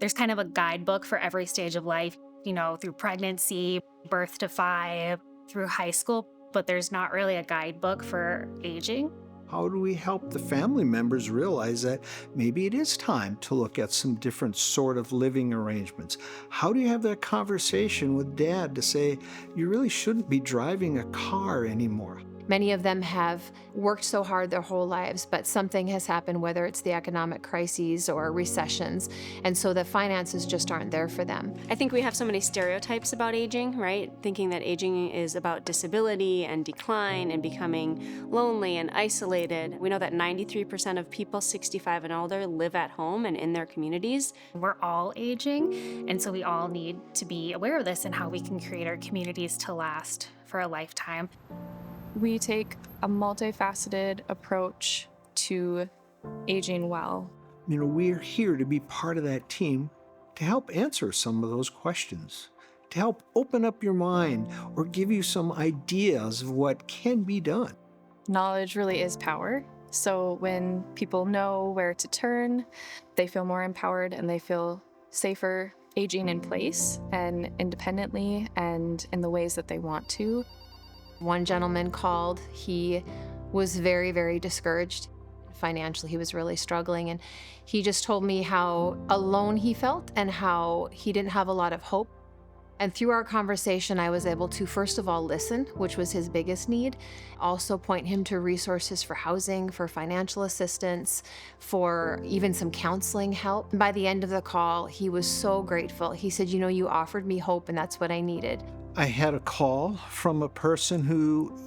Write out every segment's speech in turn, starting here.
There's kind of a guidebook for every stage of life, through pregnancy, birth to 5, through high school, but there's not really a guidebook for aging. How do we help the family members realize that maybe it is time to look at some different sort of living arrangements? How do you have that conversation with dad to say, you really shouldn't be driving a car anymore? Many of them have worked so hard their whole lives, but something has happened, whether it's the economic crises or recessions, and so the finances just aren't there for them. I think we have so many stereotypes about aging, right? Thinking that aging is about disability and decline and becoming lonely and isolated. We know that 93% of people 65 and older live at home and in their communities. We're all aging, and so we all need to be aware of this and how we can create our communities to last for a lifetime. We take a multifaceted approach to aging well. We're here to be part of that team to help answer some of those questions, to help open up your mind or give you some ideas of what can be done. Knowledge really is power. So when people know where to turn, they feel more empowered and they feel safer aging in place and independently and in the ways that they want to. One gentleman called. He was very, very discouraged. Financially, he was really struggling, and he just told me how alone he felt and how he didn't have a lot of hope. And through our conversation, I was able to, first of all, listen, which was his biggest need, also point him to resources for housing, for financial assistance, for even some counseling help. And by the end of the call, he was so grateful. He said, you offered me hope, and that's what I needed. I had a call from a person who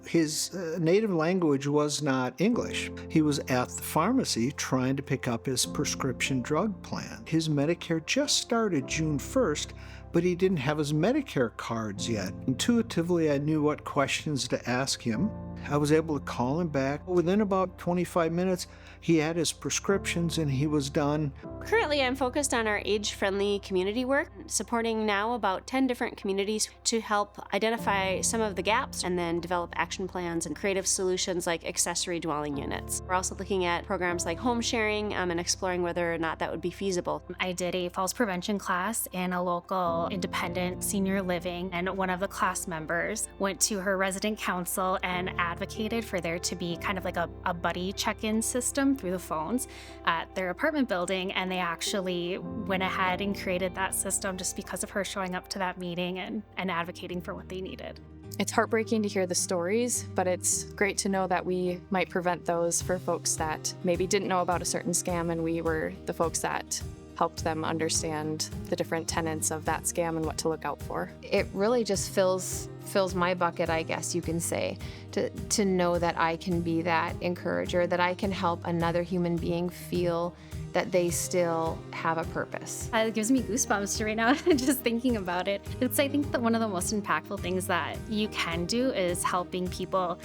his native language was not English. He was at the pharmacy trying to pick up his prescription drug plan. His Medicare just started June 1st, but he didn't have his Medicare cards yet. Intuitively, I knew what questions to ask him. I was able to call him back. Within about 25 minutes, he had his prescriptions and he was done. Currently, I'm focused on our age-friendly community work, supporting now about 10 different communities to help identify some of the gaps and then develop action plans and creative solutions like accessory dwelling units. We're also looking at programs like home sharing and exploring whether or not that would be feasible. I did a falls prevention class in a local independent senior living, and one of the class members went to her resident council and advocated for there to be kind of like a buddy check-in system through the phones at their apartment building, and they actually went ahead and created that system just because of her showing up to that meeting and advocating for what they needed. It's heartbreaking to hear the stories, but it's great to know that we might prevent those for folks that maybe didn't know about a certain scam, and we were the folks that helped them understand the different tenets of that scam and what to look out for. It really just fills my bucket, I guess you can say, to know that I can be that encourager, that I can help another human being feel that they still have a purpose. It gives me goosebumps right now just thinking about it. I think that one of the most impactful things that you can do is helping people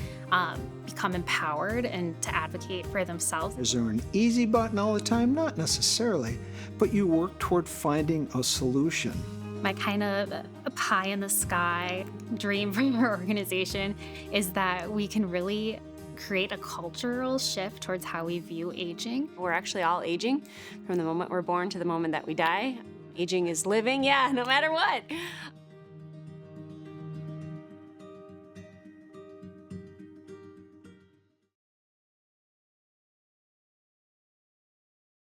become empowered and to advocate for themselves. Is there an easy button all the time? Not necessarily, but you work toward finding a solution. My kind of a pie in the sky dream for your organization is that we can really create a cultural shift towards how we view aging. We're actually all aging from the moment we're born to the moment that we die. Aging is living, no matter what.